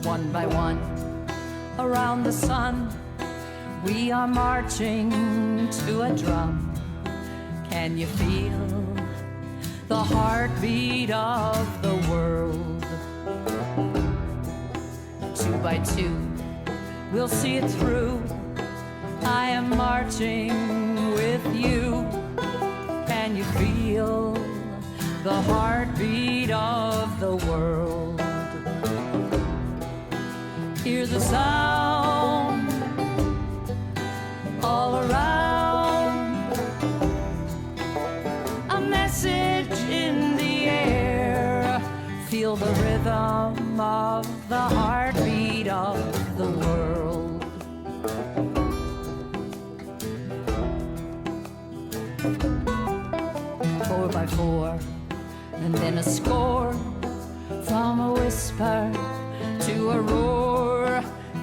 one by one, around the sun, we are marching to a drum. Can you feel the heartbeat of the world? Two by two, we'll see it through. I am marching with you. Can you feel the heartbeat of the world? Hear the sound all around, a message in the air. Feel the rhythm of the heartbeat of the world. 4 by 4, and then a score, from a whisper to a roar.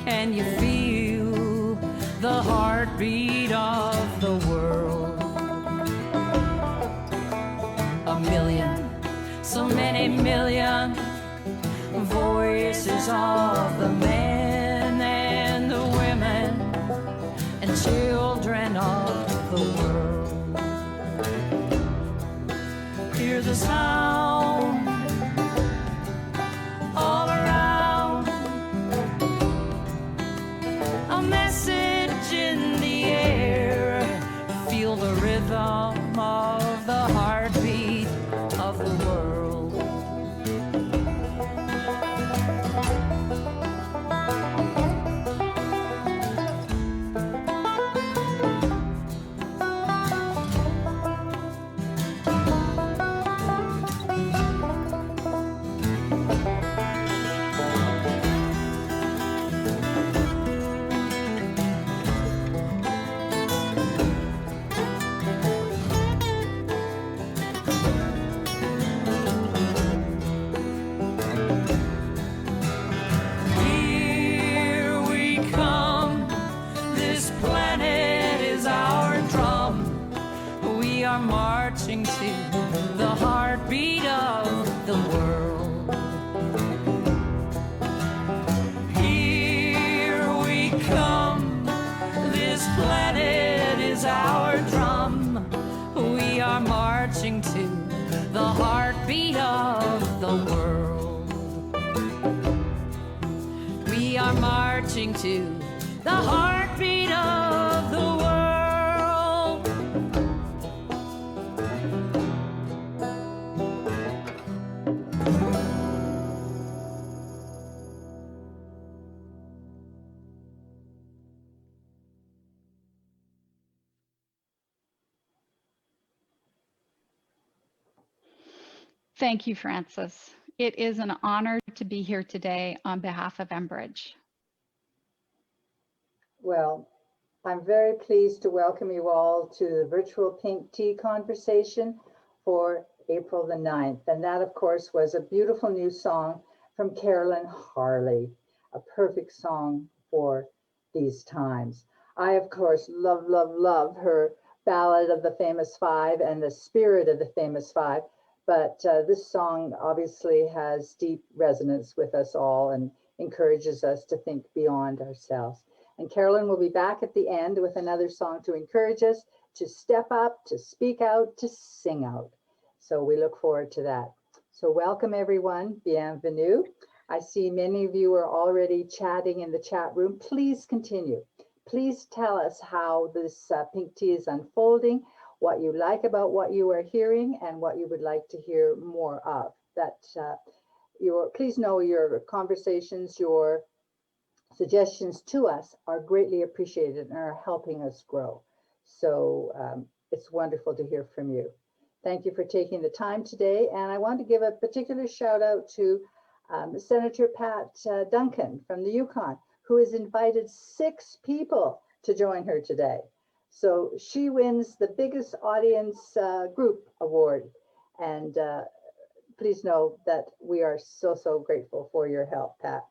Can you feel the heartbeat of the world? A million, so many million voices of the men and the women and children of the world. Hear the sound all around, a message in the air. Feel the rhythm of the heartbeat of the world. Marching to the heartbeat of the world. Here we come, this planet is our drum. We are marching to the heartbeat of the world. We are marching to the heartbeat of the world. Thank you, Frances. It is an honor to be here today on behalf of Enbridge. Well, I'm very pleased to welcome you all to the virtual Pink Tea conversation for April the 9th. And that, of course, was a beautiful new song from Carolyn Harley, a perfect song for these times. I, of course, love her Ballad of the Famous Five and the Spirit of the Famous Five. But this song obviously has deep resonance with us all and encourages us to think beyond ourselves. And Carolyn will be back at the end with another song to encourage us to step up, to speak out, to sing out. So we look forward to that. So welcome everyone, bienvenue. I see many of you are already chatting in the chat room. Please continue. Please tell us how this Pink Tea is unfolding, what you like about what you are hearing, and what you would like to hear more of. Please know your conversations, your suggestions to us are greatly appreciated and are helping us grow. So it's wonderful to hear from you. Thank you for taking the time today. And I want to give a particular shout out to Senator Pat Duncan from the Yukon, who has invited 6 people to join her today. So she wins the biggest audience group award. And please know that we are so grateful for your help, Pat.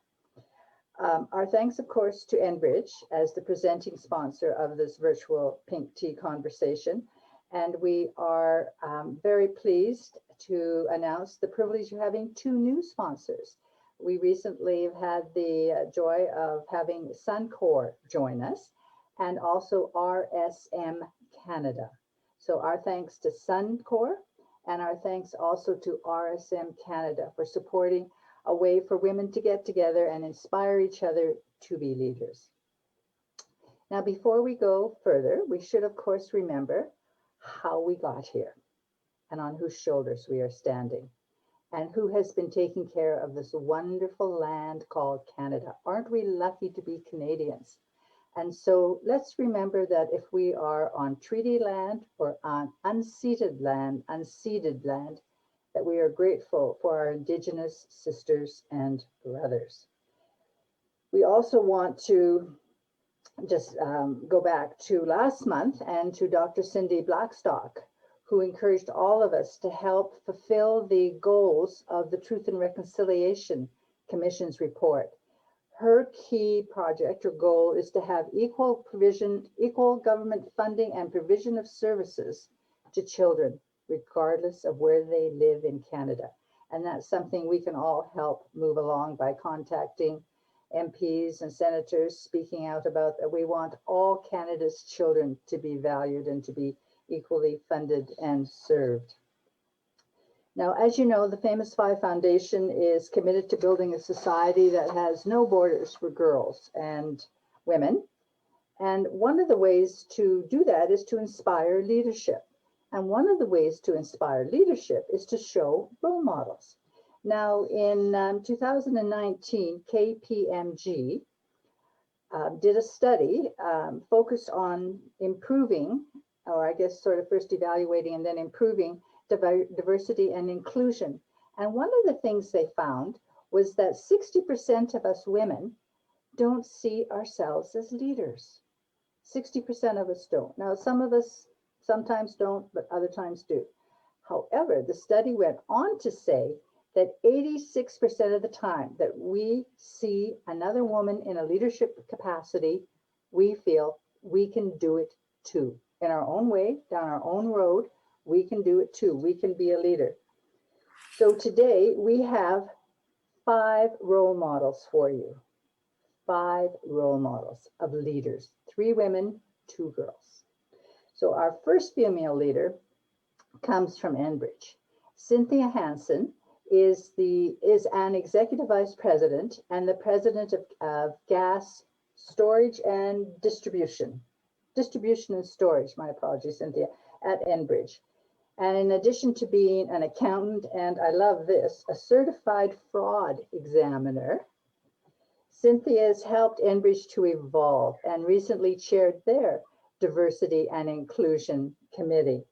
Our thanks, of course, to Enbridge as the presenting sponsor of this virtual Pink Tea conversation. And we are very pleased to announce the privilege of having 2 new sponsors. We recently have had the joy of having Suncor join us, and also RSM Canada. So our thanks to Suncor, and our thanks also to RSM Canada for supporting a way for women to get together and inspire each other to be leaders. Now, before we go further, we should of course remember how we got here and on whose shoulders we are standing and who has been taking care of this wonderful land called Canada. Aren't we lucky to be Canadians? And so let's remember that if we are on treaty land or on unceded land, that we are grateful for our Indigenous sisters and brothers. We also want to just go back to last month and to Dr. Cindy Blackstock, who encouraged all of us to help fulfill the goals of the Truth and Reconciliation Commission's report. Her key project or goal is to have equal government funding and provision of services to children, regardless of where they live in Canada. And that's something we can all help move along by contacting MPs and senators, speaking out about that we want all Canada's children to be valued and to be equally funded and served. Now, as you know, the Famous Five Foundation is committed to building a society that has no borders for girls and women. And one of the ways to do that is to inspire leadership. And one of the ways to inspire leadership is to show role models. Now, in 2019, KPMG did a study focused on improving, or I guess sort of first evaluating and then improving diversity and inclusion. And one of the things they found was that 60% of us women don't see ourselves as leaders. 60% of us don't. Now, some of us sometimes don't, but other times do. However, the study went on to say that 86% of the time that we see another woman in a leadership capacity, we feel we can do it too. In our own way, down our own road, we can do it too. We can be a leader. So today we have 5 role models for you. 5 role models of leaders, 3 women, 2 girls. So our first female leader comes from Enbridge. Cynthia Hansen is an executive vice president and the president of gas storage and distribution and storage, my apologies, Cynthia, at Enbridge. And in addition to being an accountant, and I love this, a certified fraud examiner, Cynthia has helped Enbridge to evolve and recently chaired their diversity and inclusion committee.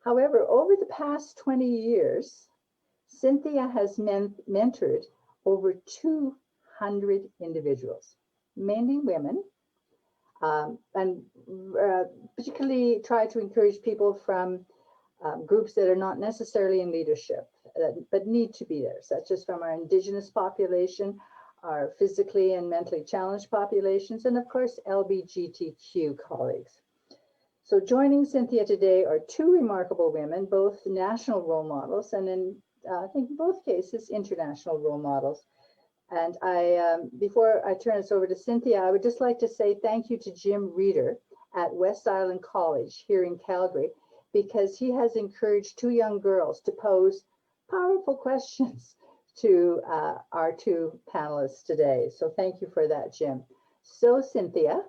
However, over the past 20 years, Cynthia has mentored over 200 individuals, mainly women, and particularly try to encourage people from groups that are not necessarily in leadership, but need to be there, such as from our Indigenous population, our physically and mentally challenged populations, and of course, LGBTQ colleagues. So joining Cynthia today are 2 remarkable women, both national role models, and in, I think in both cases, international role models. And before I turn this over to Cynthia, I would just like to say thank you to Jim Reeder at West Island College here in Calgary, because he has encouraged 2 young girls to pose powerful questions to our 2 panelists today. So thank you for that, Jim. So Cynthia,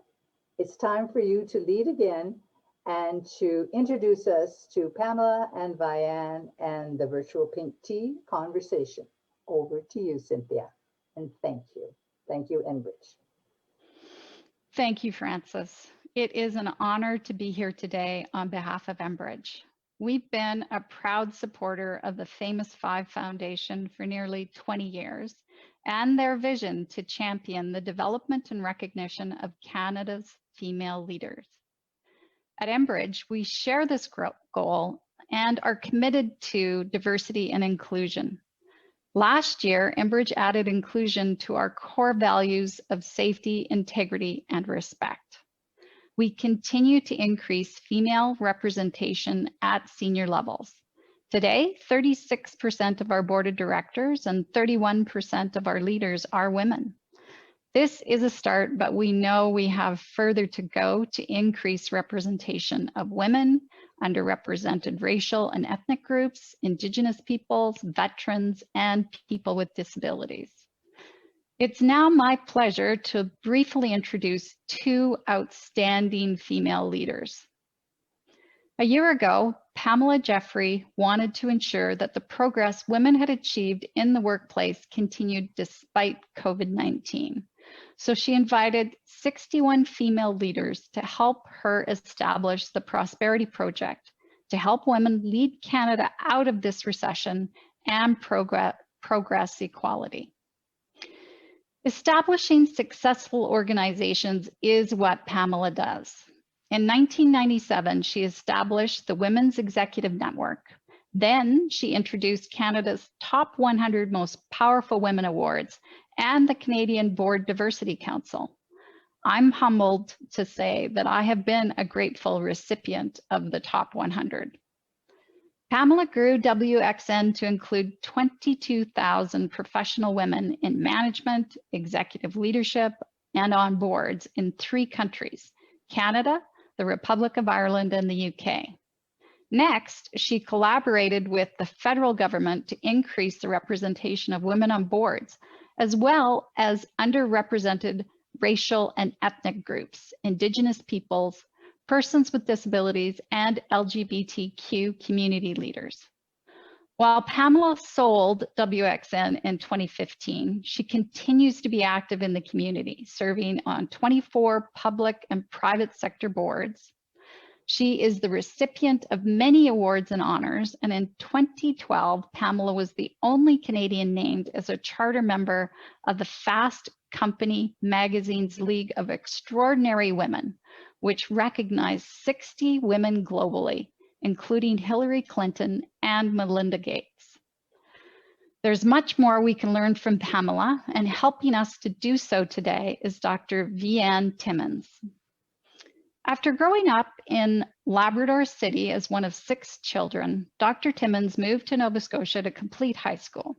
it's time for you to lead again and to introduce us to Pamela and Vianne and the virtual Pink Tea conversation. Over to you, Cynthia, and thank you. Thank you, Enbridge. Thank you, Frances. It is an honor to be here today on behalf of Enbridge. We've been a proud supporter of the Famous Five Foundation for nearly 20 years and their vision to champion the development and recognition of Canada's female leaders. At Enbridge, we share this goal and are committed to diversity and inclusion. Last year, Enbridge added inclusion to our core values of safety, integrity, and respect. We continue to increase female representation at senior levels. Today, 36% of our board of directors and 31% of our leaders are women. This is a start, but we know we have further to go to increase representation of women, underrepresented racial and ethnic groups, Indigenous peoples, veterans, and people with disabilities. It's now my pleasure to briefly introduce two outstanding female leaders. A year ago, Pamela Jeffery wanted to ensure that the progress women had achieved in the workplace continued despite COVID-19. So she invited 61 female leaders to help her establish the Prosperity Project to help women lead Canada out of this recession and progress equality. Establishing successful organizations is what Pamela does. In 1997, she established the Women's Executive Network. Then she introduced Canada's Top 100 Most Powerful Women Awards and the Canadian Board Diversity Council. I'm humbled to say that I have been a grateful recipient of the Top 100. Pamela grew WXN to include 22,000 professional women in management, executive leadership, and on boards in 3 countries, Canada, the Republic of Ireland, and the UK. Next, she collaborated with the federal government to increase the representation of women on boards, as well as underrepresented racial and ethnic groups, Indigenous peoples, persons with disabilities, and LGBTQ community leaders. While Pamela sold WXN in 2015, she continues to be active in the community, serving on 24 public and private sector boards. She is the recipient of many awards and honors, and in 2012, Pamela was the only Canadian named as a charter member of the Fast Company magazine's League of Extraordinary Women, which recognized 60 women globally, including Hillary Clinton and Melinda Gates. There's much more we can learn from Pamela, and helping us to do so today is Dr. Vianne Timmons. After growing up in Labrador City as one of 6 children, Dr. Timmons moved to Nova Scotia to complete high school.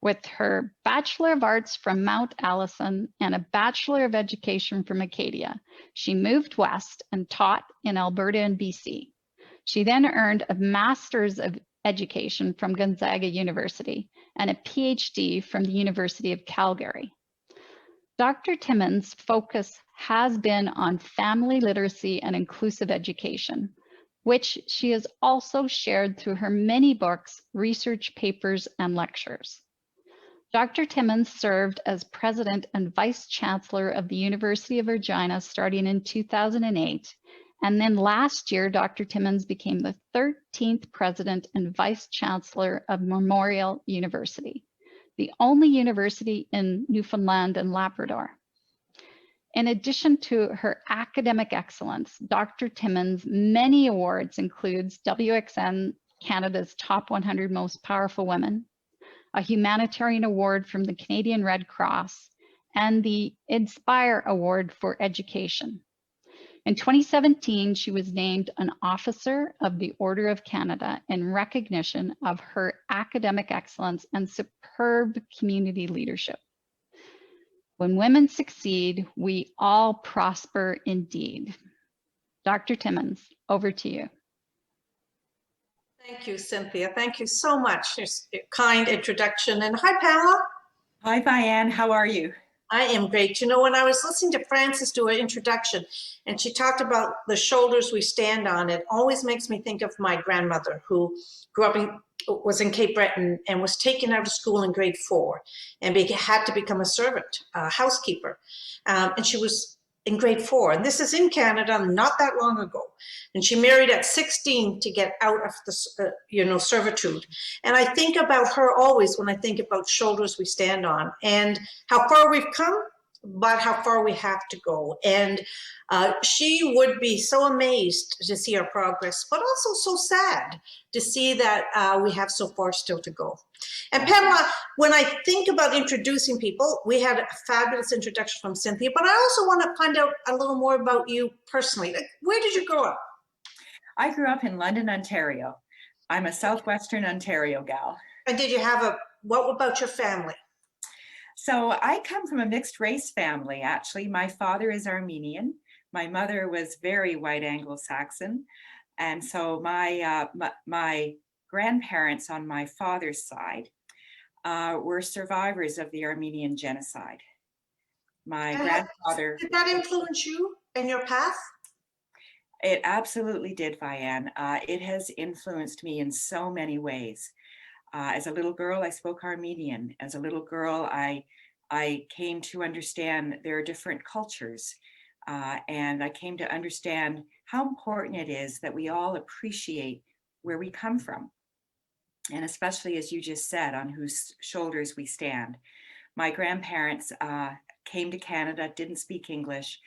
With her Bachelor of Arts from Mount Allison and a Bachelor of Education from Acadia, she moved west and taught in Alberta and BC. She then earned a Master's of Education from Gonzaga University and a PhD from the University of Calgary. Dr. Timmons' focus has been on family literacy and inclusive education, which she has also shared through her many books, research papers, and lectures. Dr. Timmons served as President and Vice Chancellor of the University of Regina starting in 2008, and then last year, Dr. Timmons became the 13th President and Vice Chancellor of Memorial University, the only university in Newfoundland and Labrador. In addition to her academic excellence, Dr. Timmons' many awards includes WXN Canada's Top 100 Most Powerful Women, a humanitarian award from the Canadian Red Cross, and the Inspire Award for Education. In 2017, she was named an Officer of the Order of Canada in recognition of her academic excellence and superb community leadership. When women succeed, we all prosper indeed. Dr. Timmons, over to you. Thank you, Cynthia. Thank you so much. It's a kind introduction. And hi, Pamela. Hi, Vianne. How are you? I am great. You know, when I was listening to Frances do her introduction, and she talked about the shoulders we stand on, it always makes me think of my grandmother who grew up was in Cape Breton and was taken out of school in grade 4 and had to become a servant, a housekeeper. And she was in grade 4. And this is in Canada not that long ago. And she married at 16 to get out of the, servitude. And I think about her always when I think about shoulders we stand on and how far we've come, but how far we have to go. And she would be so amazed to see our progress, but also so sad to see that we have so far still to go. And Pamela, when I think about introducing people, we had a fabulous introduction from Cynthia, but I also want to find out a little more about you personally. Like, where did you grow up? I grew up in London, Ontario. I'm a Southwestern Ontario gal. And did you have what about your family? So I come from a mixed race family, actually. My father is Armenian. My mother was very white Anglo-Saxon. And so my grandparents on my father's side were survivors of the Armenian genocide. My And grandfather. did that influence you and your path? It absolutely did, Vianne. It has influenced me in so many ways. As a little girl, I spoke Armenian. As a little girl, I came to understand there are different cultures. And I came to understand how important it is that we all appreciate where we come from. And especially, as you just said, on whose shoulders we stand. My grandparents came to Canada, didn't speak English,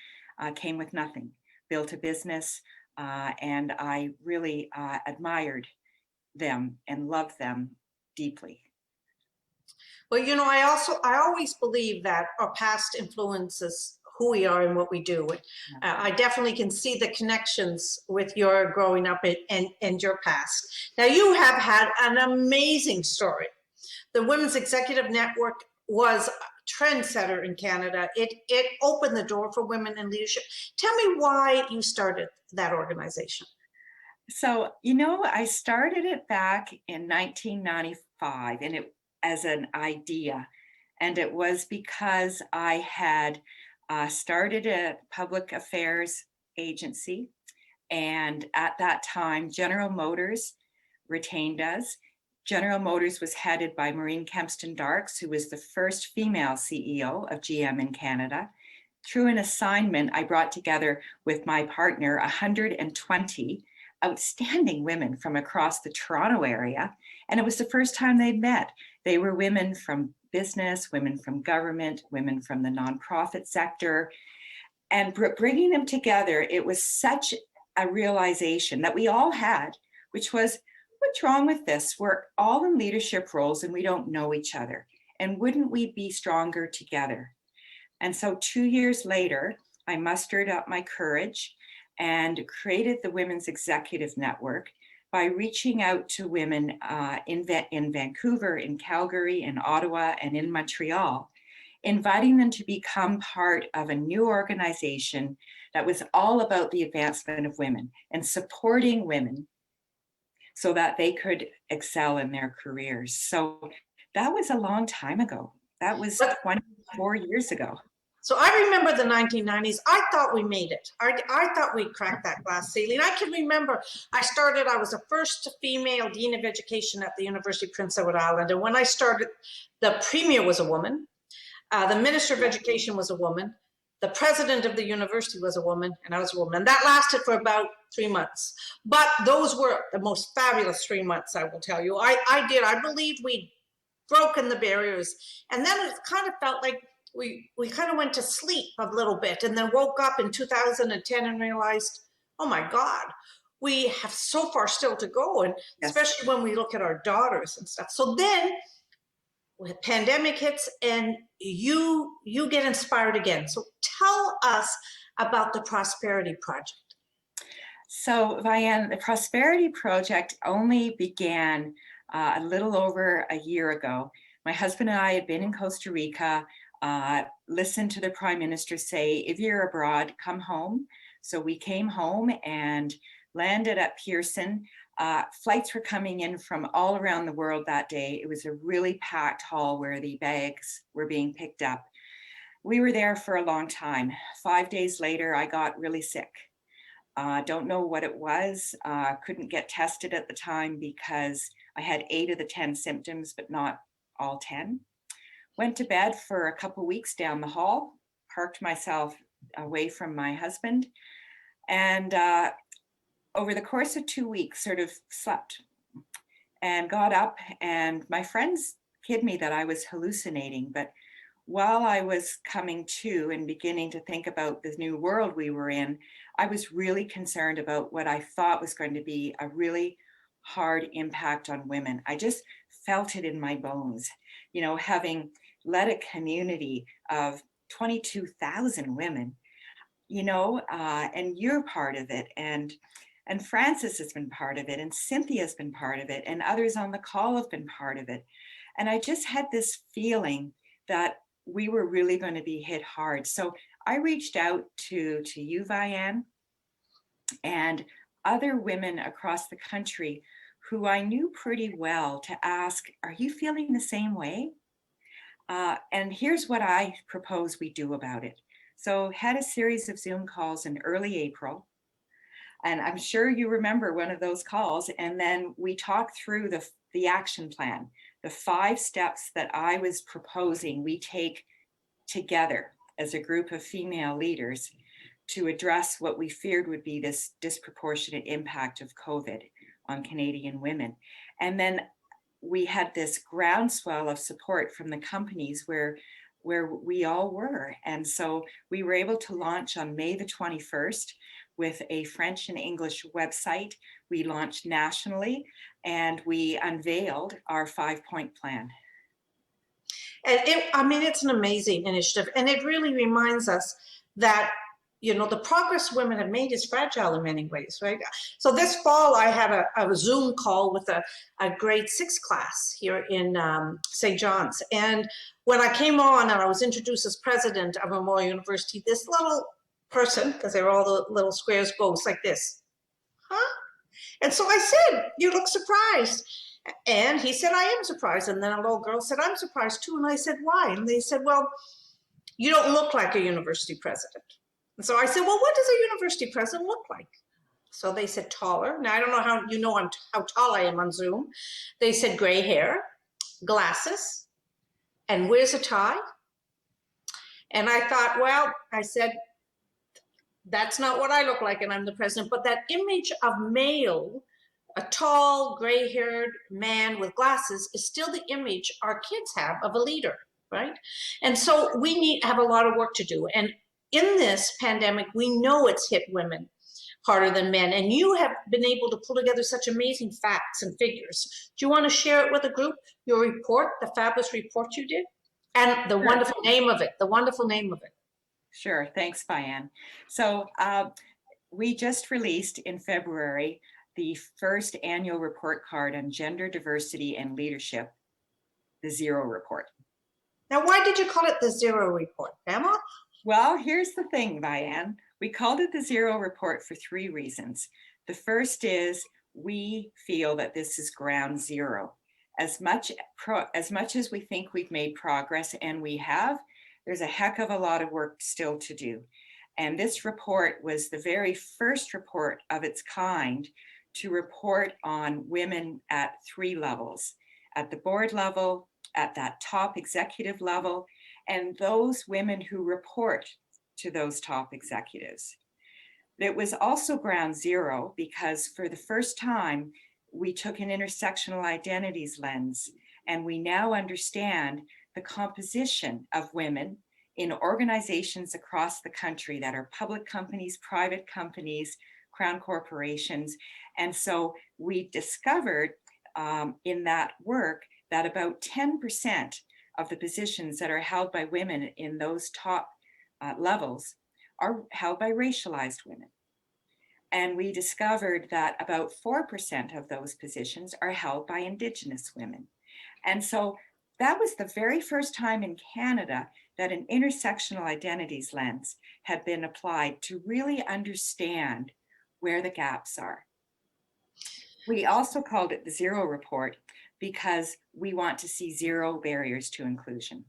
came with nothing, built a business, and I really admired them and loved them deeply. Well, you know, I always believe that our past influences who we are and what we do. I definitely can see the connections with your growing up and your past. Now, you have had an amazing story. The Women's Executive Network was a trendsetter in Canada. It opened the door for women in leadership. Tell me why you started that organization. So, you know, I started it back in 1995 and it as an idea. And it was because I had started a public affairs agency. And at that time, General Motors retained us. General Motors was headed by Maureen Kempston Darkes, who was the first female CEO of GM in Canada. Through an assignment, I brought together with my partner 120 outstanding women from across the Toronto area. And it was the first time they'd met. They were women from business, women from government, women from the nonprofit sector. And bringing them together, it was such a realization that we all had, which was, what's wrong with this? We're all in leadership roles and we don't know each other. And wouldn't we be stronger together? And so 2 years later, I mustered up my courage and created the Women's Executive Network by reaching out to women in Vancouver, in Calgary, in Ottawa, and in Montreal, inviting them to become part of a new organization that was all about the advancement of women and supporting women so that they could excel in their careers. So that was a long time ago. That was 24 years ago. So I remember the 1990s. I thought we made it. I thought we cracked that glass ceiling. I can remember I was the first female dean of education at the University of Prince Edward Island. And when I started, the premier was a woman. The minister of education was a woman. The president of the university was a woman, and I was a woman. And that lasted for about 3 months. But those were the most fabulous 3 months, I will tell you. I believe we'd broken the barriers. And then it kind of felt like we kind of went to sleep a little bit and then woke up in 2010 and realized, oh my God, we have so far still to go. And especially when we look at our daughters and stuff. So then the pandemic hits and you get inspired again. So tell us about the Prosperity Project. So Vianne, the Prosperity Project only began a little over a year ago. My husband and I had been in Costa Rica, listened to the Prime Minister say, if you're abroad, come home. So we came home and landed at Pearson. Flights were coming in from all around the world that day. It was a really packed hall where the bags were being picked up. We were there for a long time. 5 days later, I got really sick. Don't know what it was. Couldn't get tested at the time because I had 8 of the 10 symptoms, but not all 10. Went to bed for a couple weeks down the hall, parked myself away from my husband, and over the course of 2 weeks, sort of slept and got up, and my friends kid me that I was hallucinating. But while I was coming to and beginning to think about the new world we were in, I was really concerned about what I thought was going to be a really hard impact on women. I just felt it in my bones, you know, having led a community of 22,000 women, you know, and you're part of it. And And Frances has been part of it, and Cynthia's been part of it, and others on the call have been part of it. And I just had this feeling that we were really going to be hit hard. So I reached out to you, Vianne, and other women across the country who I knew pretty well to ask, are you feeling the same way? And here's what I propose we do about it. So had a series of Zoom calls in early April. And I'm sure you remember one of those calls. And then we talked through the action plan, the 5 steps that I was proposing we take together as a group of female leaders to address what we feared would be this disproportionate impact of COVID on Canadian women. And then we had this groundswell of support from the companies where we all were. And so we were able to launch on May the 21st with a French and English website. We launched nationally and we unveiled our 5-point plan. And it's an amazing initiative. And it really reminds us that, the progress women have made is fragile in many ways, right? So this fall, I had a Zoom call with a grade 6 class here in St. John's. And when I came on and I was introduced as president of Memorial University, this little person, because they're all the little squares, goes like this, huh? And so I said, you look surprised. And he said, I am surprised. And then a little girl said, I'm surprised too. And I said, why? And they said, well, you don't look like a university president. And so I said, well, what does a university president look like? So they said taller. Now, I don't know how tall I am on Zoom. They said gray hair, glasses, and wears a tie. And I thought, well, I said, that's not what I look like, and I'm the president. But that image of male, a tall, gray-haired man with glasses, is still the image our kids have of a leader, right? And so we have a lot of work to do. And in this pandemic, we know it's hit women harder than men. And you have been able to pull together such amazing facts and figures. Do you want to share it with the group, your report, the fabulous report you did? And the wonderful name of it, Sure, thanks, Vianne. So we just released in February the first annual report card on gender diversity and leadership, the Zero Report. Now, why did you call it the Zero Report, Pamela? Well, here's the thing, Vianne. We called it the Zero Report for 3 reasons. The first is we feel that this is ground zero. As much as we think we've made progress, and we have, there's a heck of a lot of work still to do. And this report was the very first report of its kind to report on women at 3 levels, at the board level, at that top executive level, and those women who report to those top executives. It was also ground zero because for the first time, we took an intersectional identities lens, and we now understand the composition of women in organizations across the country that are public companies, private companies, crown corporations. And so we discovered in that work that about 10% of the positions that are held by women in those top levels are held by racialized women. And we discovered that about 4% of those positions are held by Indigenous women. And so that was the very first time in Canada that an intersectional identities lens had been applied to really understand where the gaps are. We also called it the Zero Report because we want to see 0 barriers to inclusion.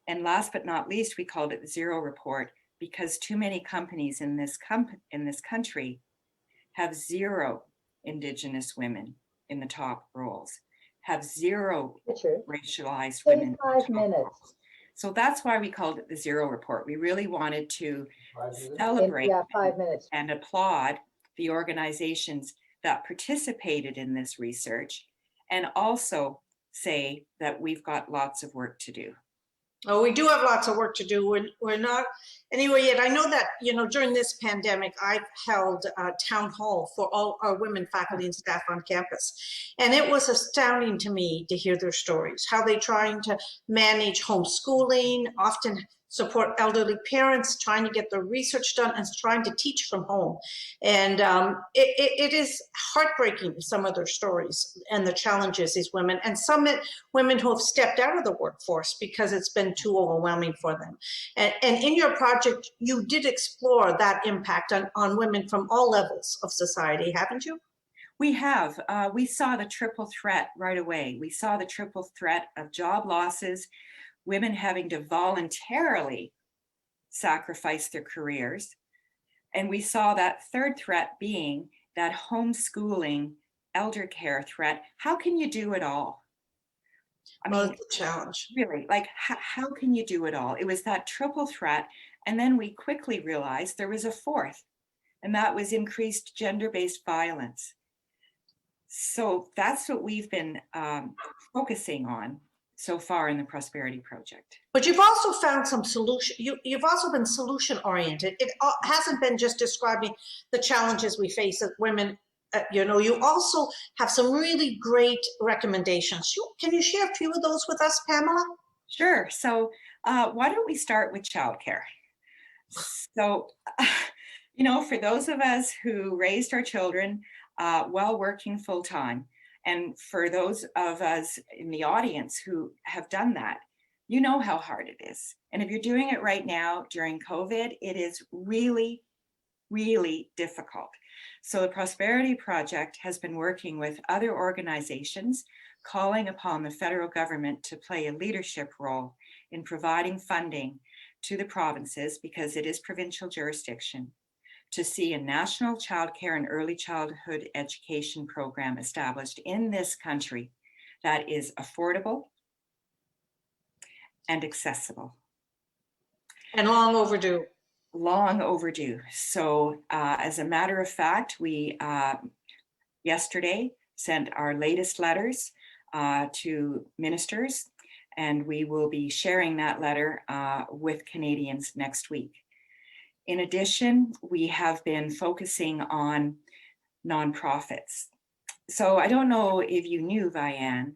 And last but not least, we called it the Zero Report because too many companies in this country have 0 Indigenous women in the top roles, have 0 racialized women. 5 minutes. So that's why we called it the Zero Report. We really wanted to celebrate 5 minutes. and applaud the organizations that participated in this research, and also say that we've got lots of work to do. Oh, we do have lots of work to do. We're not, Anyway, yet I know that, during this pandemic, I've held a town hall for all our women faculty and staff on campus. And it was astounding to me to hear their stories, how they're trying to manage homeschooling, often support elderly parents, trying to get their research done and trying to teach from home. And it is heartbreaking, some of their stories and the challenges these women, and some women who have stepped out of the workforce because it's been too overwhelming for them. And in your project, you did explore that impact on women from all levels of society, haven't you? We have. We saw the triple threat right away. We saw the triple threat of job losses, women having to voluntarily sacrifice their careers. And we saw that third threat being that homeschooling, elder care threat. How can you do it all? I mean, it's a challenge. Really, like, how can you do it all? It was that triple threat. And then we quickly realized there was a fourth, and that was increased gender-based violence. So that's what we've been focusing on so far in the Prosperity Project. But you've also found some solution. You've also been solution oriented. It hasn't been just describing the challenges we face as women. You also have some really great recommendations. Can you share a few of those with us, Pamela? Sure. So why don't we start with childcare? So, for those of us who raised our children while working full time, and for those of us in the audience who have done that, you know how hard it is. And if you're doing it right now during COVID, it is really, really difficult. So the Prosperity Project has been working with other organizations, calling upon the federal government to play a leadership role in providing funding to the provinces, because it is provincial jurisdiction, to see a national childcare and early childhood education program established in this country that is affordable and accessible. And long overdue. Long overdue. So as a matter of fact, we yesterday sent our latest letters to ministers, and we will be sharing that letter with Canadians next week. In addition, we have been focusing on nonprofits. So I don't know if you knew, Vianne,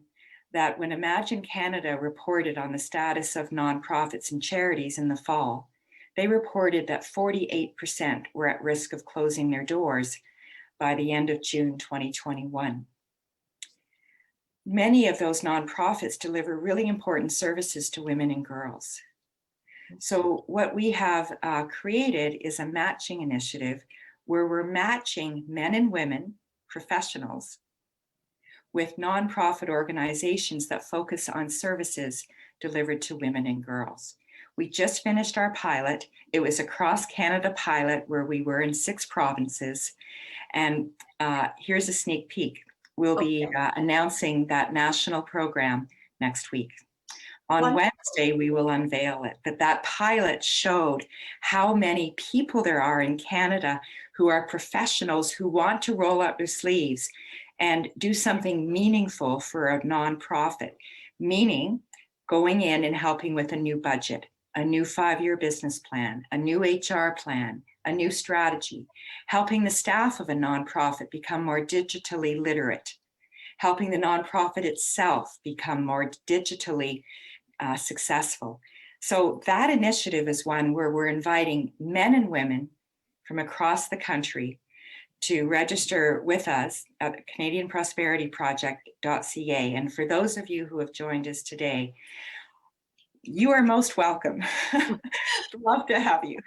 that when Imagine Canada reported on the status of nonprofits and charities in the fall, they reported that 48% were at risk of closing their doors by the end of June 2021. Many of those nonprofits deliver really important services to women and girls. So what we have created is a matching initiative where we're matching men and women, professionals, with nonprofit organizations that focus on services delivered to women and girls. We just finished our pilot. It was a cross-Canada pilot where we were in 6 provinces. And here's a sneak peek. We'll be announcing that national program next week. On Wednesday, we will unveil it. But that pilot showed how many people there are in Canada who are professionals who want to roll up their sleeves and do something meaningful for a nonprofit, meaning going in and helping with a new budget, a new 5-year business plan, a new HR plan, a new strategy, helping the staff of a nonprofit become more digitally literate, helping the nonprofit itself become more digitally successful. So that initiative is one where we're inviting men and women from across the country to register with us at CanadianProsperityProject.ca. And for those of you who have joined us today, you are most welcome. Love to have you.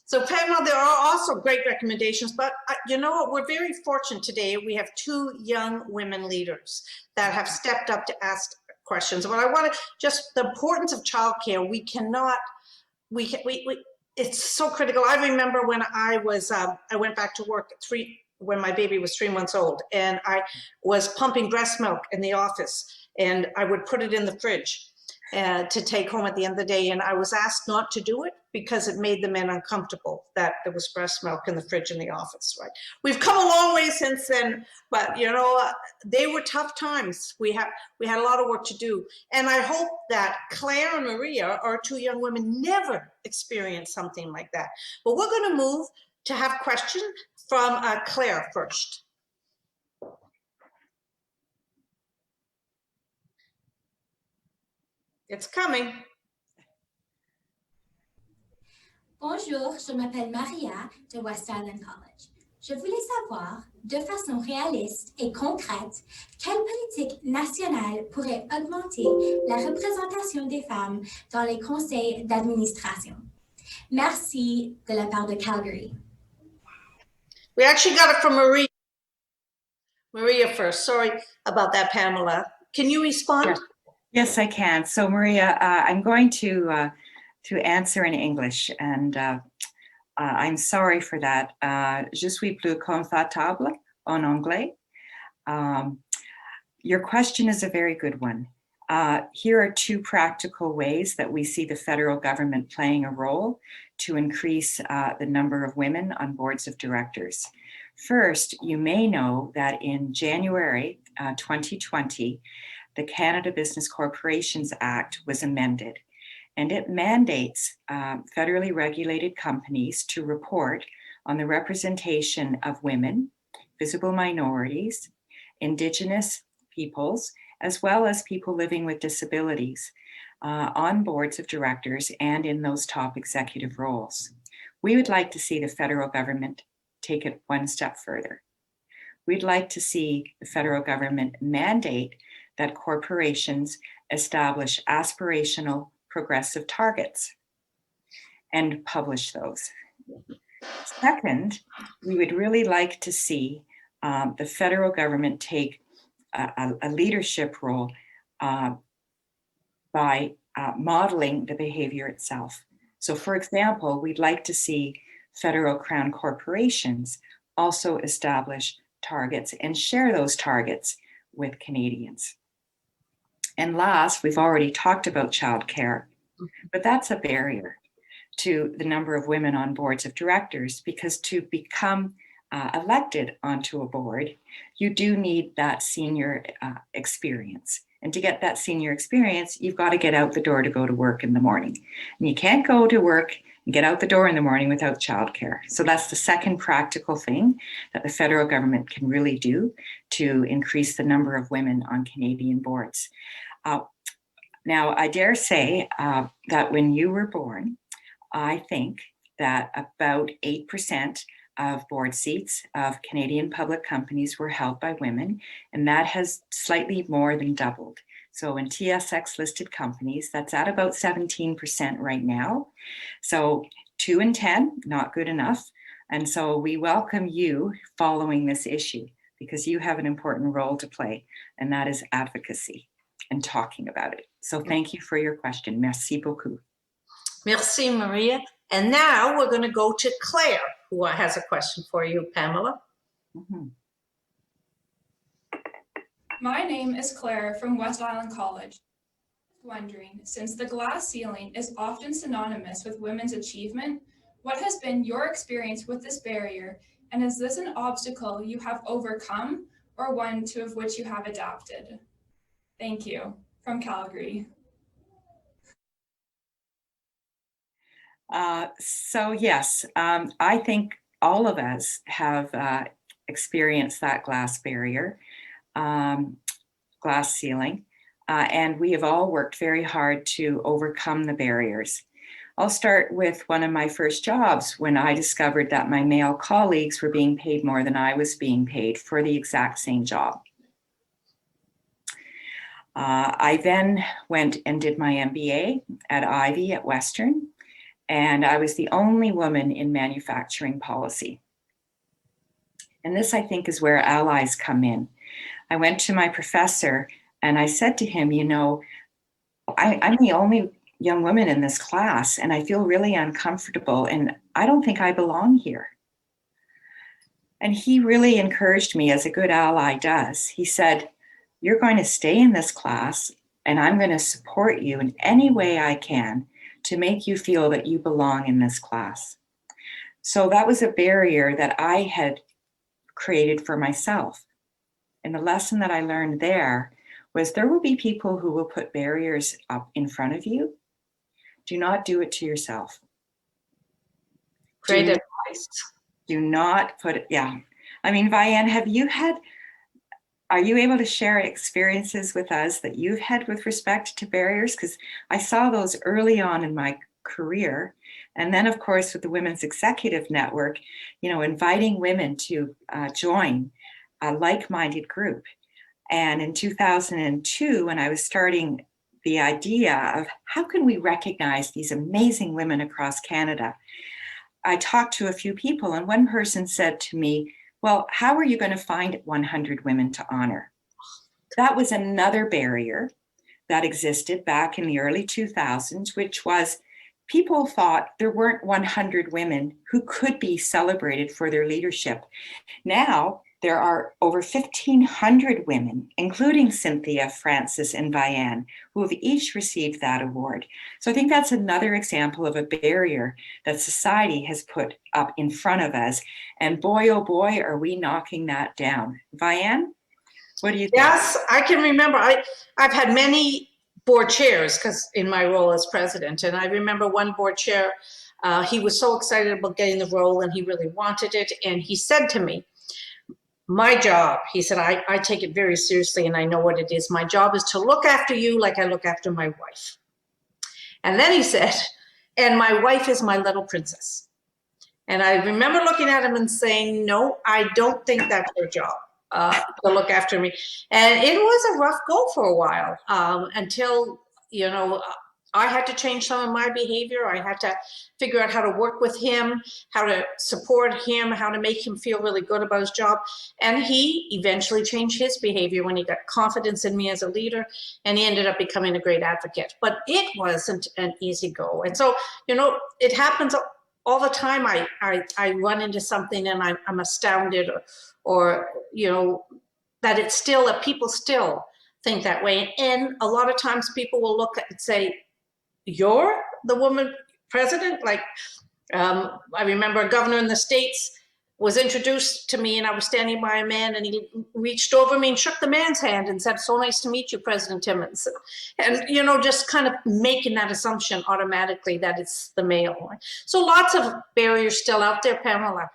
So Pamela, there are also great recommendations, but you know what, we're very fortunate today. We have 2 young women leaders that have stepped up to ask questions. But I want to just, the importance of childcare, it's so critical. I remember when I went back to work when my baby was 3 months old, and I was pumping breast milk in the office, and I would put it in the fridge. to take home at the end of the day. And I was asked not to do it because it made the men uncomfortable that there was breast milk in the fridge in the office, right? We've come a long way since then, but you know, they were tough times. We had a lot of work to do. And I hope that Claire and Maria, our two young women, never experience something like that. But we're going to move to have questions from Claire first. It's coming. Bonjour, je m'appelle Maria de West Island College. Je voulais savoir, de façon réaliste et concrète, quelle politique nationale pourrait augmenter la représentation des femmes dans les conseils d'administration. Merci de la part de Calgary. We actually got it from Maria. Maria first. Sorry about that, Pamela. Can you respond? Yes, I can. So Maria, I'm going to answer in English, and I'm sorry for that. Je suis plus confortable en anglais. Your question is a very good one. Here are two practical ways that we see the federal government playing a role to increase the number of women on boards of directors. First, you may know that in January 2020, the Canada Business Corporations Act was amended, and it mandates federally regulated companies to report on the representation of women, visible minorities, Indigenous peoples, as well as people living with disabilities on boards of directors and in those top executive roles. We would like to see the federal government take it one step further. We'd like to see the federal government mandate that corporations establish aspirational progressive targets and publish those. Second, we would really like to see the federal government take a leadership role by modeling the behavior itself. So for example, we'd like to see federal crown corporations also establish targets and share those targets with Canadians. And last, we've already talked about childcare, but that's a barrier to the number of women on boards of directors, because to become elected onto a board, you do need that senior experience. And to get that senior experience, you've got to get out the door to go to work in the morning. And you can't go to work and get out the door in the morning without childcare. So that's the second practical thing that the federal government can really do to increase the number of women on Canadian boards. Now, I dare say that when you were born, I think that about 8% of board seats of Canadian public companies were held by women, and that has slightly more than doubled. So in TSX listed companies, that's at about 17% right now. So 2 in 10, not good enough. And so we welcome you following this issue, because you have an important role to play, and that is advocacy and talking about it. So thank you for your question. Merci beaucoup. Merci, Maria. And now we're going to go to Claire, who has a question for you, Pamela. Mm-hmm. My name is Claire from West Island College. Wondering, since the glass ceiling is often synonymous with women's achievement, what has been your experience with this barrier, and is this an obstacle you have overcome or one to of which you have adapted? Thank you. From Calgary. So yes, I think all of us have experienced that glass barrier, glass ceiling, and we have all worked very hard to overcome the barriers. I'll start with one of my first jobs when I discovered that my male colleagues were being paid more than I was being paid for the exact same job. I then went and did my MBA at Ivy at Western, and I was the only woman in manufacturing policy. And this, I think, is where allies come in. I went to my professor and I said to him, you know, I'm the only young woman in this class, and I feel really uncomfortable, and I don't think I belong here. And he really encouraged me, as a good ally does. He said, you're going to stay in this class and I'm going to support you in any way I can to make you feel that you belong in this class. So that was a barrier that I had created for myself. And the lesson that I learned there was there will be people who will put barriers up in front of you. Do not do it to yourself. Great advice. Do not put it, yeah. I mean, Vianne, are you able to share experiences with us that you've had with respect to barriers? Because I saw those early on in my career. And then, of course, with the Women's Executive Network, inviting women to join a like-minded group. And in 2002, when I was starting the idea of how can we recognize these amazing women across Canada, I talked to a few people, and one person said to me, well, how are you going to find 100 women to honor? That was another barrier that existed back in the early 2000s, which was people thought there weren't 100 women who could be celebrated for their leadership. Now, there are over 1,500 women, including Cynthia, Frances, and Vianne, who have each received that award. So I think that's another example of a barrier that society has put up in front of us. And boy, oh boy, are we knocking that down. Vianne, what do you think? Yes, I can remember. I've had many board chairs because in my role as president, and I remember one board chair, he was so excited about getting the role and he really wanted it. And he said to me, my job, he said, I take it very seriously and I know what it is. My job is to look after you like I look after my wife. And then he said, and my wife is my little princess. And I remember looking at him and saying, no, I don't think that's your job to look after me. And it was a rough go for a while until, I had to change some of my behavior. I had to figure out how to work with him, how to support him, how to make him feel really good about his job. And he eventually changed his behavior when he got confidence in me as a leader, and he ended up becoming a great advocate. But it wasn't an easy go. And so, it happens all the time. I run into something and I'm astounded or that it's still, that people still think that way. And a lot of times people will look at and say, you're the woman president? Like, I remember a governor in the States was introduced to me and I was standing by a man and he reached over me and shook the man's hand and said, so nice to meet you, President Timmons. And, just kind of making that assumption automatically that it's the male. So lots of barriers still out there, Pamela.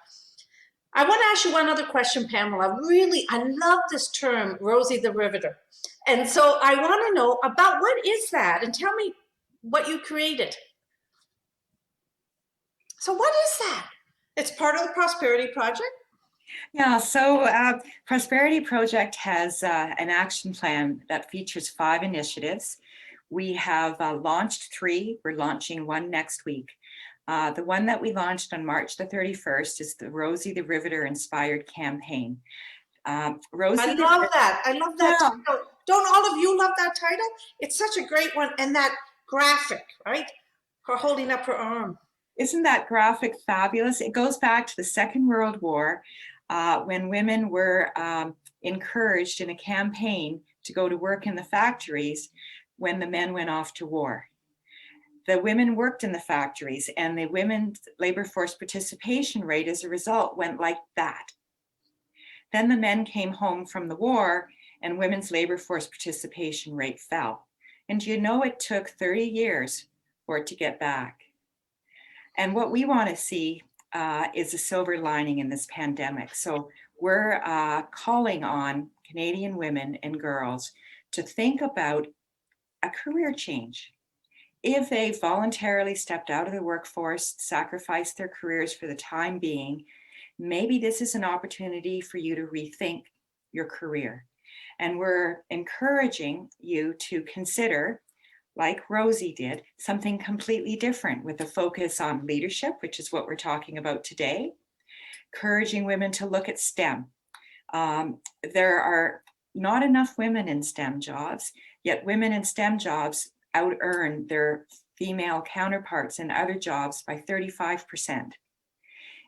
I want to ask you one other question, Pamela. Really, I love this term, Rosie the Riveter. And so I want to know about what is that, and tell me what you created. So what is that? It's part of the Prosperity Project? Yeah, so Prosperity Project has an action plan that features 5 initiatives. We have launched 3. We're launching 1 next week. The one that we launched on March the 31st is the Rosie the Riveter Inspired Campaign. Rosie, I love that. I love that Yeah. title. Don't all of you love that title? It's such a great one. And that graphic, right? Her holding up her arm. Isn't that graphic fabulous? It goes back to the Second World War when women were encouraged in a campaign to go to work in the factories when the men went off to war. The women worked in the factories and the women's labor force participation rate as a result went like that. Then the men came home from the war and women's labor force participation rate fell. And it took 30 years for it to get back. And what we want to see is a silver lining in this pandemic. So we're calling on Canadian women and girls to think about a career change. If they voluntarily stepped out of the workforce, sacrificed their careers for the time being, maybe this is an opportunity for you to rethink your career. And we're encouraging you to consider, like Rosie did, something completely different with a focus on leadership, which is what we're talking about today, encouraging women to look at STEM. There are not enough women in STEM jobs, yet women in STEM jobs out-earn their female counterparts in other jobs by 35%.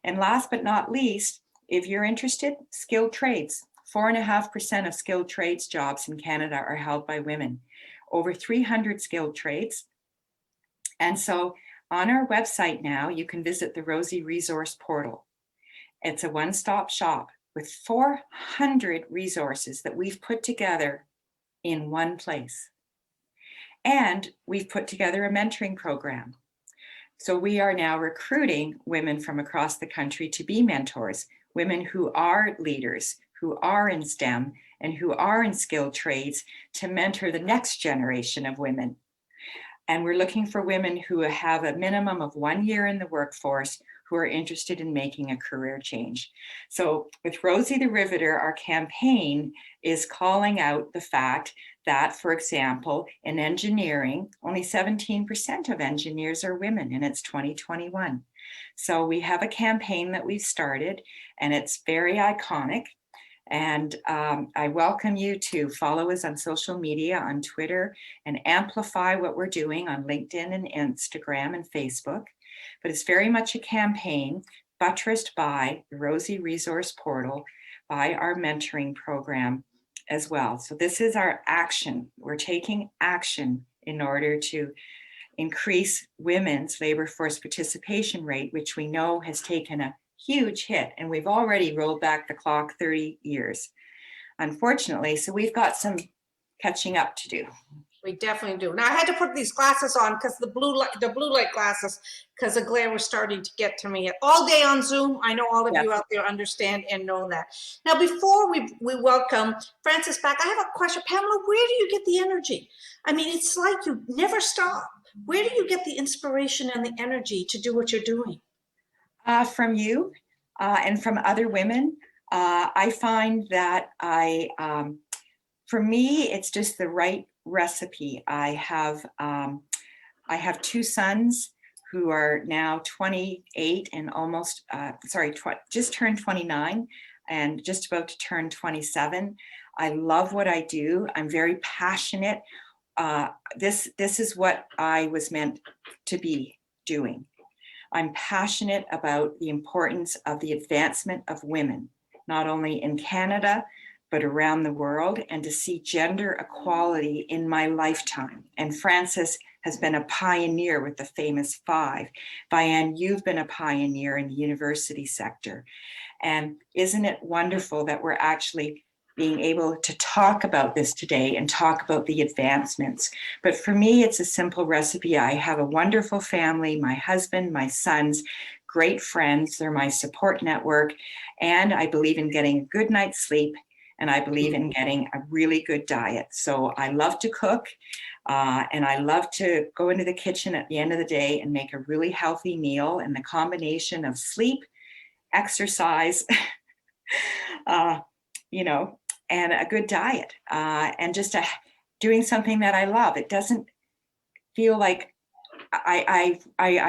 And last but not least, if you're interested, skilled trades. 4.5% of skilled trades jobs in Canada are held by women. over 300 skilled trades. And so on our website now, you can visit the Rosie Resource Portal. It's a one-stop shop with 400 resources that we've put together in one place. And we've put together a mentoring program. So we are now recruiting women from across the country to be mentors, women who are leaders, who are in STEM, and who are in skilled trades to mentor the next generation of women. And we're looking for women who have a minimum of 1 year in the workforce, who are interested in making a career change. So with Rosie the Riveter, our campaign is calling out the fact that, for example, in engineering, only 17% of engineers are women, and it's 2021. So we have a campaign that we've started, and it's very iconic. And I welcome you to follow us on social media, on Twitter, and amplify what we're doing on LinkedIn and Instagram and Facebook. But it's very much a campaign buttressed by the Rosie Resource Portal, by our mentoring program as well. So this is our action. We're taking action in order to increase women's labor force participation rate, which we know has taken a huge hit, and we've already rolled back the clock 30 years, unfortunately. So we've got some catching up to do. We definitely do. Now I had to put these glasses on because the blue light glasses, because the glare was starting to get to me all day on Zoom. I know all of you out there understand and know that. Now, before we welcome Frances back, I have a question. Pamela, where do you get the energy? I mean, it's like you never stop. Where do you get the inspiration and the energy to do what you're doing? From you and from other women. I find that for me, it's just the right recipe. I have 2 sons who are now 28 and almost, just turned 29 and just about to turn 27. I love what I do. I'm very passionate. This is what I was meant to be doing. I'm passionate about the importance of the advancement of women, not only in Canada, but around the world, and to see gender equality in my lifetime. And Frances has been a pioneer with the famous 5. Vianne, you've been a pioneer in the university sector. And isn't it wonderful that we're actually being able to talk about this today and talk about the advancements? But for me, it's a simple recipe. I have a wonderful family, my husband, my sons, great friends. They're my support network. And I believe in getting a good night's sleep. And I believe in getting a really good diet. So I love to cook, and I love to go into the kitchen at the end of the day and make a really healthy meal. And the combination of sleep, exercise, and a good diet, and just doing something that I love. It doesn't feel like I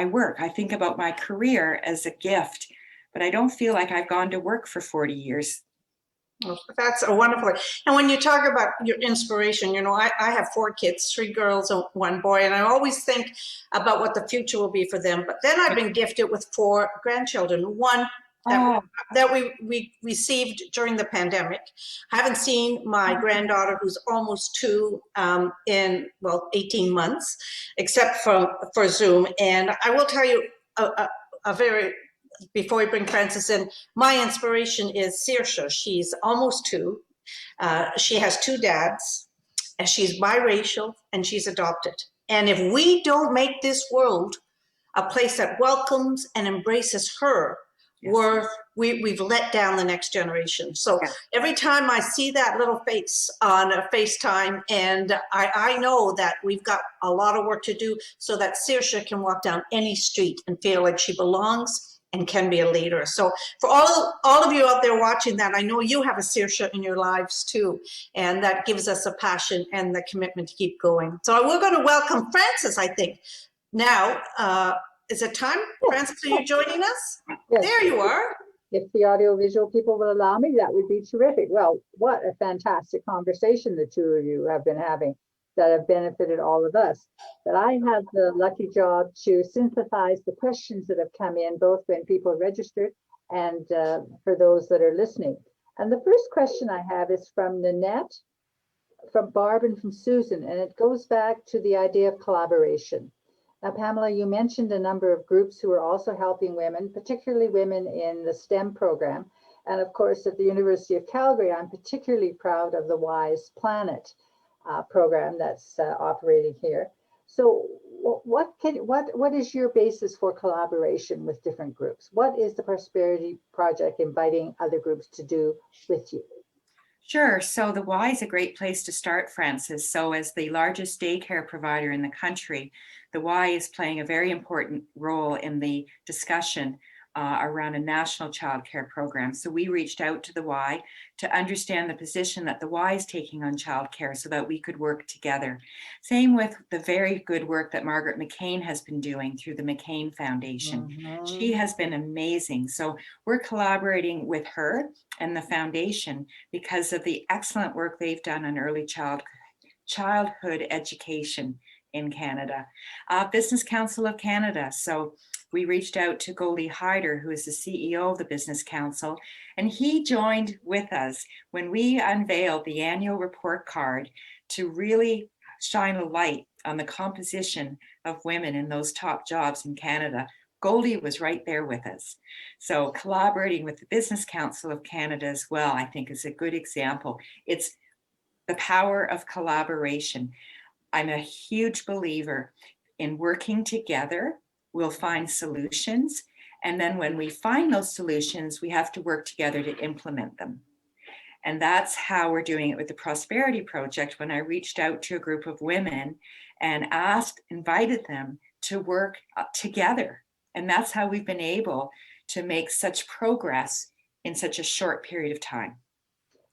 work. I think about my career as a gift, but I don't feel like I've gone to work for 40 years. Well, that's a wonderful. And when you talk about your inspiration, I have 4 kids, 3 girls and 1 boy, and I always think about what the future will be for them. But then I've been gifted with 4 grandchildren. One that we received during the pandemic. I haven't seen my granddaughter, who's almost 2, in 18 months, except for Zoom. And I will tell you before we bring Frances in, my inspiration is Saoirse. She's almost 2. She has 2 dads, and she's biracial, and she's adopted. And if we don't make this world a place that welcomes and embraces her, we've let down the next generation. So every time I see that little face on a FaceTime, and I know that we've got a lot of work to do so that Saoirse can walk down any street and feel like she belongs and can be a leader. So for all of you out there watching that, I know you have a Saoirse in your lives too, and that gives us a passion and the commitment to keep going. So we're going to welcome Frances, I think. Now, is it time? Frances, are you joining us? Yes. There you are. If the audiovisual people will allow me, that would be terrific. Well, what a fantastic conversation the 2 of you have been having that have benefited all of us. But I had the lucky job to synthesize the questions that have come in, both when people registered and for those that are listening. And the first question I have is from Nanette from Barb and from Susan, and it goes back to the idea of collaboration. Now, Pamela, you mentioned a number of groups who are also helping women, particularly women in the STEM program. And of course, at the University of Calgary, I'm particularly proud of the Wise Planet program that's operating here. So what is your basis for collaboration with different groups? What is the Prosperity Project inviting other groups to do with you? Sure. So the Y is a great place to start, Francis. So as the largest daycare provider in the country, the Y is playing a very important role in the discussion around a national childcare program. So we reached out to the Y to understand the position that the Y is taking on childcare so that we could work together. Same with the very good work that Margaret McCain has been doing through the McCain Foundation. She has been amazing. So we're collaborating with her and the foundation because of the excellent work they've done on early childhood education in Canada. Business Council of Canada. So we reached out to Goldie Hyder, who is the CEO of the Business Council, and he joined with us when we unveiled the annual report card to really shine a light on the composition of women in those top jobs in Canada. Goldie was right there with us. So collaborating with the Business Council of Canada as well, I think is a good example. It's the power of collaboration. I'm a huge believer in working together. We'll find solutions. And then when we find those solutions, we have to work together to implement them. And that's how we're doing it with the Prosperity Project. When I reached out to a group of women and invited them to work together. And that's how we've been able to make such progress in such a short period of time.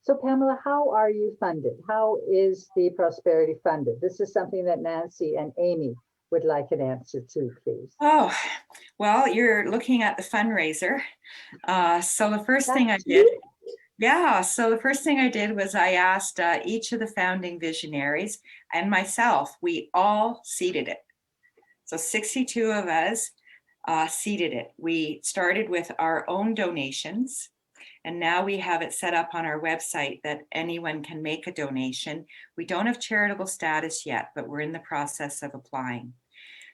So Pamela, how are you funded? How is the Prosperity funded? This is something that Nancy and Amy would like an answer to, please. Oh, well, you're looking at the fundraiser. So the first thing I did, so the first thing I did was I asked each of the founding visionaries and myself, we all seeded it. So 62 of us seeded it. We started with our own donations, and now we have it set up on our website that anyone can make a donation. We don't have charitable status yet, but we're in the process of applying.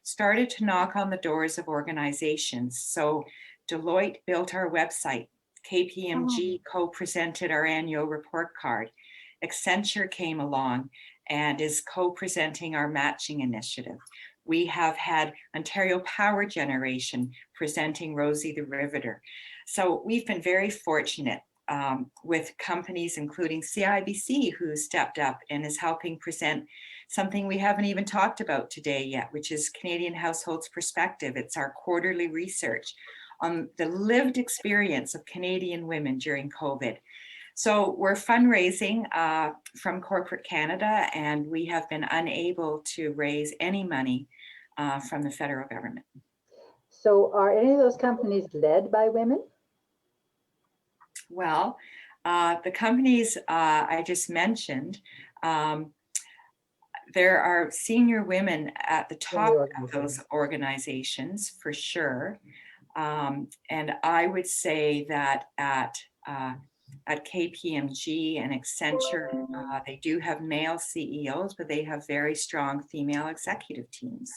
Started to knock on the doors of organizations. So Deloitte built our website. KPMG co-presented our annual report card. Accenture came along and is co-presenting our matching initiative. We have had Ontario Power Generation presenting Rosie the Riveter. So we've been very fortunate with companies including CIBC, who stepped up and is helping present something we haven't even talked about today yet, which is Canadian Households Perspective. It's our quarterly research on the lived experience of Canadian women during COVID. So we're fundraising from corporate Canada, and we have been unable to raise any money from the federal government. So are any of those companies led by women? Well, the companies I just mentioned, there are senior women at the top of those organizations for sure. And I would say that at KPMG and Accenture, they do have male CEOs, but they have very strong female executive teams.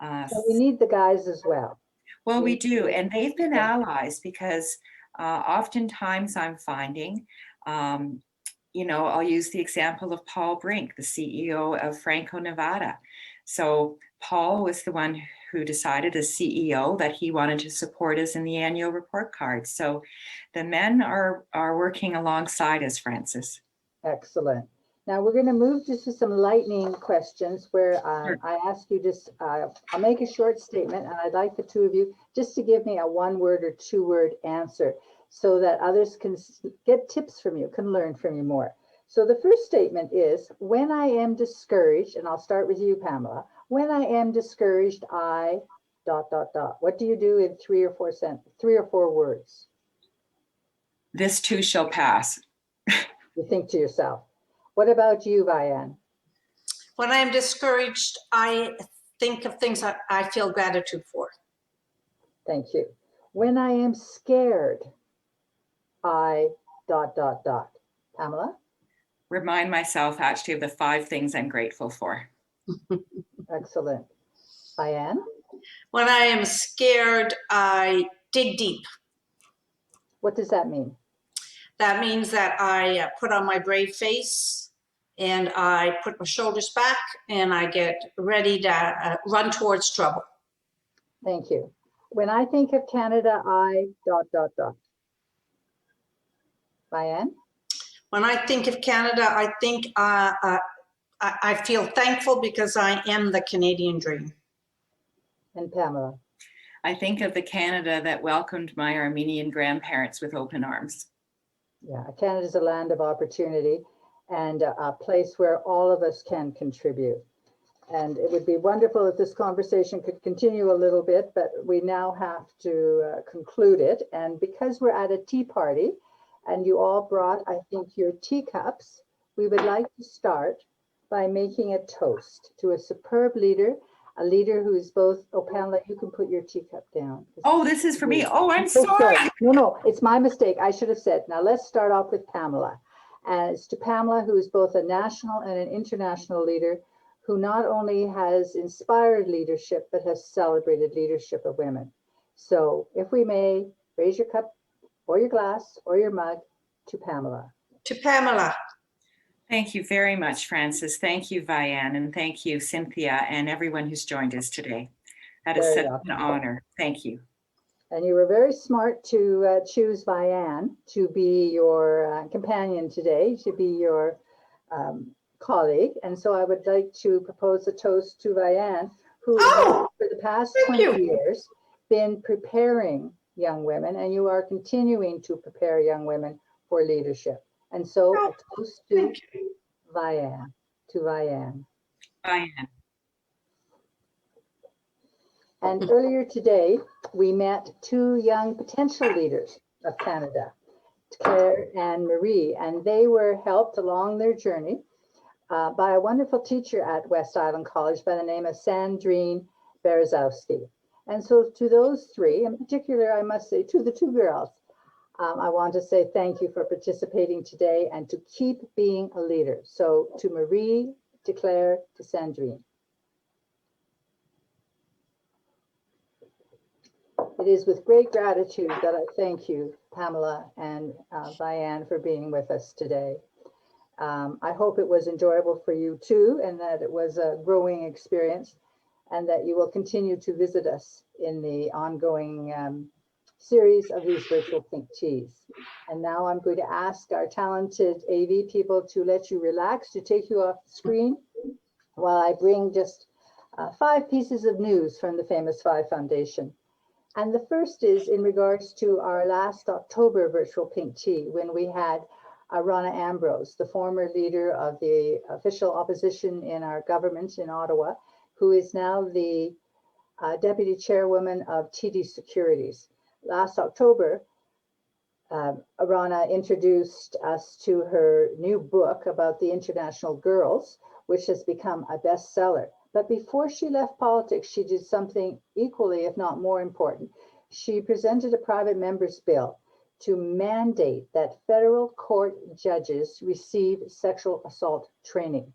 So we need the guys as well. Well, we do, and they've been allies because oftentimes I'm finding, I'll use the example of Paul Brink, the CEO of Franco-Nevada. So Paul was the one who decided as CEO that he wanted to support us in the annual report card. So the men are working alongside us, Francis. Excellent. Now we're going to move to some lightning questions where Sure. I ask you just, I'll make a short statement, and I'd like the two of you just to give me a 1-word or 2-word answer so that others can get tips from you, can learn from you more. So the first statement is, when I am discouraged, and I'll start with you, Pamela. When I am discouraged, I ... What do you do in 3 or 4 words? This too shall pass. You think to yourself. What about you, Vianne? When I'm discouraged, I think of things that I feel gratitude for. Thank you. When I am scared, I ... Pamela? remind myself actually of the 5 things I'm grateful for. Excellent. Vianne? When I am scared, I dig deep. What does that mean? That means that I put on my brave face and I put my shoulders back and I get ready to run towards trouble. Thank you. When I think of Canada, I ... Vianne? When I think of Canada, I think I feel thankful because I am the Canadian dream. And Pamela? I think of the Canada that welcomed my Armenian grandparents with open arms. Yeah, Canada is a land of opportunity and a place where all of us can contribute. And it would be wonderful if this conversation could continue a little bit, but we now have to conclude it. And because we're at a tea party and you all brought, I think, your teacups, we would like to start by making a toast to a superb leader, a leader who is both, oh, Pamela, you can put your teacup down. Oh, this is for me. Oh, I'm sorry. No, it's my mistake. I should have said. Now let's start off with Pamela. And it's to Pamela, who is both a national and an international leader, who not only has inspired leadership, but has celebrated leadership of women. So if we may, raise your cup or your glass or your mug to Pamela. To Pamela. Thank you very much, Frances. Thank you, Vianne, and thank you, Cynthia, and everyone who's joined us today. That is such an honor. Thank you. And you were very smart to choose Vianne to be your companion today, to be your colleague. And so I would like to propose a toast to Vianne, who has, for the past 20 years, been preparing young women, and you are continuing to prepare young women for leadership. And so a toast to Vianne, Vianne. And earlier today, we met 2 young potential leaders of Canada, Claire and Marie, and they were helped along their journey by a wonderful teacher at West Island College by the name of Sandrine Berezowski. And so to those 3, in particular, I must say to the 2 girls, I want to say thank you for participating today and to keep being a leader. So to Marie, to Claire, to Sandrine. It is with great gratitude that I thank you, Pamela and Vianne, for being with us today. I hope it was enjoyable for you too, and that it was a growing experience, and that you will continue to visit us in the ongoing series of these virtual Pink Teas. And now I'm going to ask our talented AV people to let you relax, to take you off the screen, while I bring just 5 pieces of news from the Famous 5 Foundation. And the first is in regards to our last October virtual Pink Tea, when we had Rona Ambrose, the former leader of the official opposition in our government in Ottawa, who is now the deputy chairwoman of TD Securities. Last October, Rona introduced us to her new book about the international girls, which has become a bestseller. But before she left politics, she did something equally, if not more important. She presented a private member's bill to mandate that federal court judges receive sexual assault training.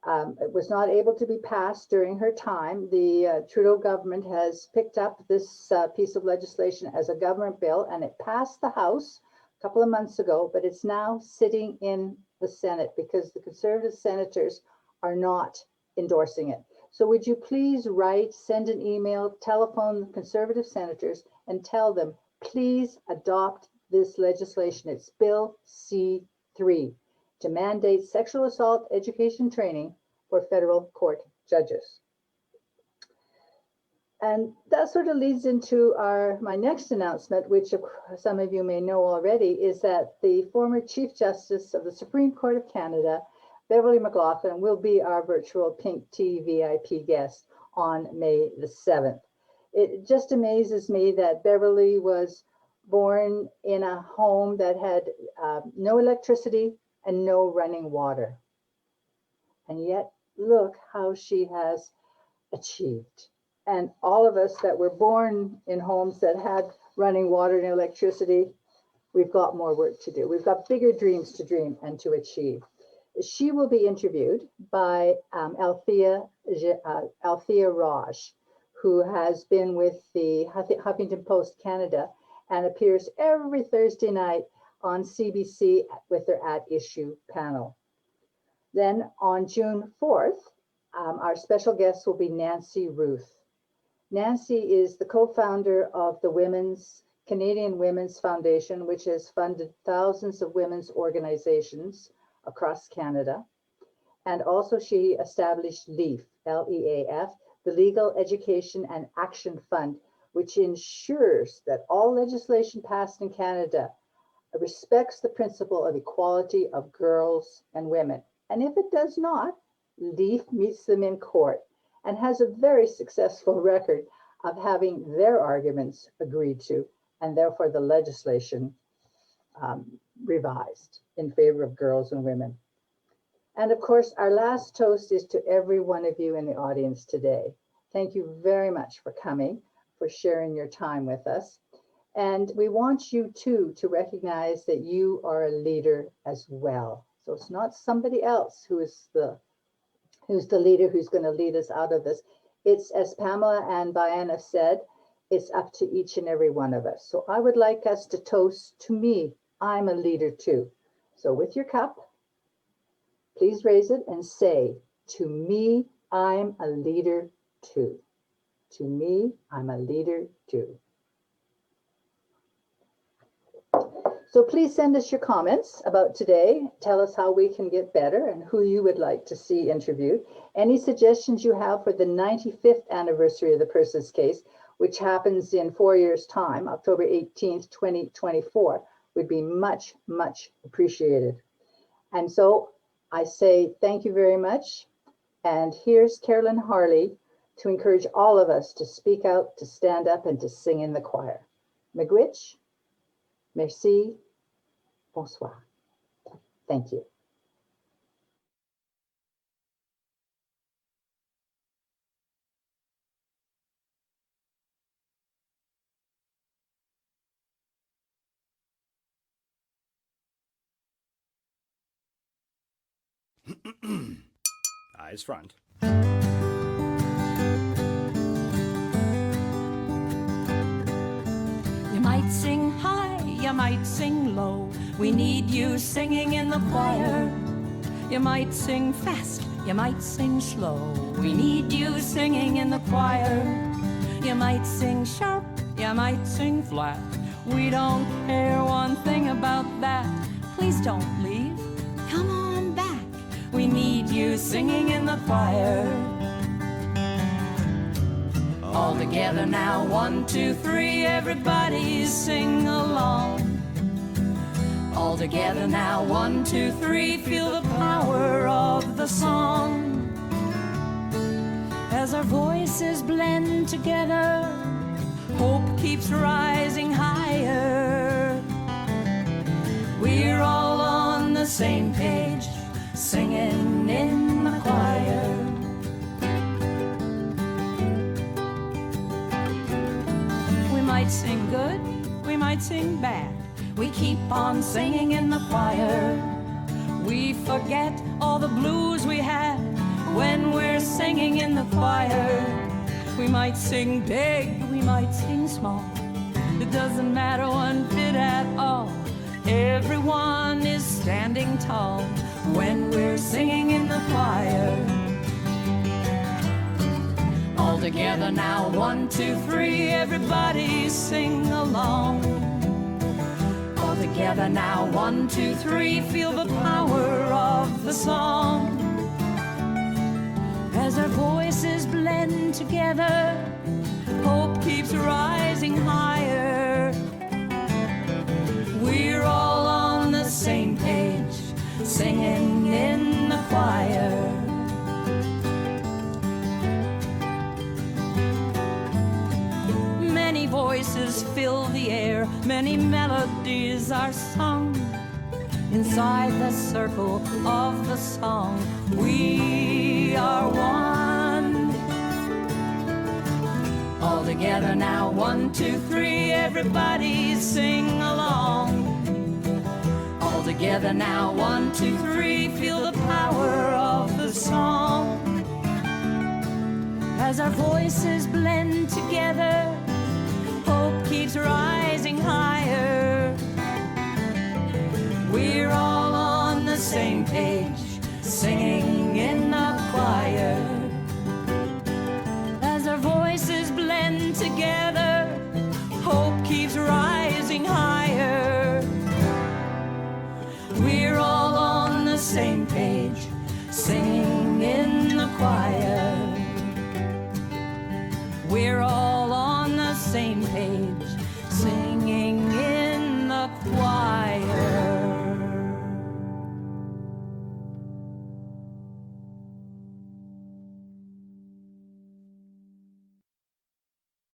It was not able to be passed during her time. The Trudeau government has picked up this piece of legislation as a government bill, and it passed the House a couple of months ago, but it's now sitting in the Senate because the Conservative senators are not endorsing it. So would you please write, send an email, telephone the Conservative senators and tell them, please adopt this legislation. It's Bill C3 to mandate sexual assault education training for federal court judges. And that sort of leads into my next announcement, which some of you may know already, is that the former Chief Justice of the Supreme Court of Canada, Beverly McLaughlin, will be our virtual Pink Tea VIP guest on May the 7th. It just amazes me that Beverly was born in a home that had no electricity and no running water. And yet, look how she has achieved. And all of us that were born in homes that had running water and electricity, we've got more work to do. We've got bigger dreams to dream and to achieve. She will be interviewed by Althea Raj, who has been with the Huffington Post Canada and appears every Thursday night on CBC with their At Issue panel. Then on June 4th, our special guest will be Nancy Ruth. Nancy is the co-founder of the Canadian Women's Foundation, which has funded thousands of women's organizations across Canada. And also she established LEAF, L-E-A-F, the Legal Education and Action Fund, which ensures that all legislation passed in Canada respects the principle of equality of girls and women. And if it does not, LEAF meets them in court and has a very successful record of having their arguments agreed to, and therefore the legislation revised in favor of girls and women. And of course, our last toast is to every one of you in the audience today. Thank you very much for coming, for sharing your time with us. And we want you too to recognize that you are a leader as well. So it's not somebody else who's the leader who's going to lead us out of this. It's, as Pamela and Vianne have said, it's up to each and every one of us. So I would like us to toast to me. I'm a leader too. So with your cup, please raise it and say, to me, I'm a leader too. To me, I'm a leader too. So please send us your comments about today. Tell us how we can get better and who you would like to see interviewed. Any suggestions you have for the 95th anniversary of the Persis case, which happens in 4 years' time, October 18th, 2024, would be much, much appreciated. And so I say thank you very much. And here's Carolyn Harley to encourage all of us to speak out, to stand up, and to sing in the choir. Miigwech, merci, bonsoir. Thank you. Eyes front. You might sing high, you might sing low. We need you singing in the choir. You might sing fast, you might sing slow. We need you singing in the choir. You might sing sharp, you might sing flat. We don't care one thing about that. Please don't leave, come on back. We need you singing in the choir. All together now, 1, 2, 3, everybody sing along. All together now, 1, 2, 3, feel the power of the song. As our voices blend together, hope keeps rising higher. We're all on the same page, singing in the choir. We might sing good, we might sing bad. We keep on singing in the choir. We forget all the blues we had when we're singing in the choir. We might sing big, we might sing small. It doesn't matter one bit at all. Everyone is standing tall when we're singing in the choir. All together now, 1, 2, 3, everybody sing along. All together now, 1, 2, 3, feel the power of the song. As our voices blend together, hope keeps rising higher. We're all on the same page, singing in the choir. Many voices fill the air, many melodies are sung. Inside the circle of the song, we are one. All together now, 1, 2, 3, everybody sing along. All together now, 1, 2, 3, feel the power of the song. As our voices blend together, hope keeps rising higher. We're all on the same page, singing in the choir. As our voices blend together, hope keeps rising higher. We're all on the same page, singing in the choir.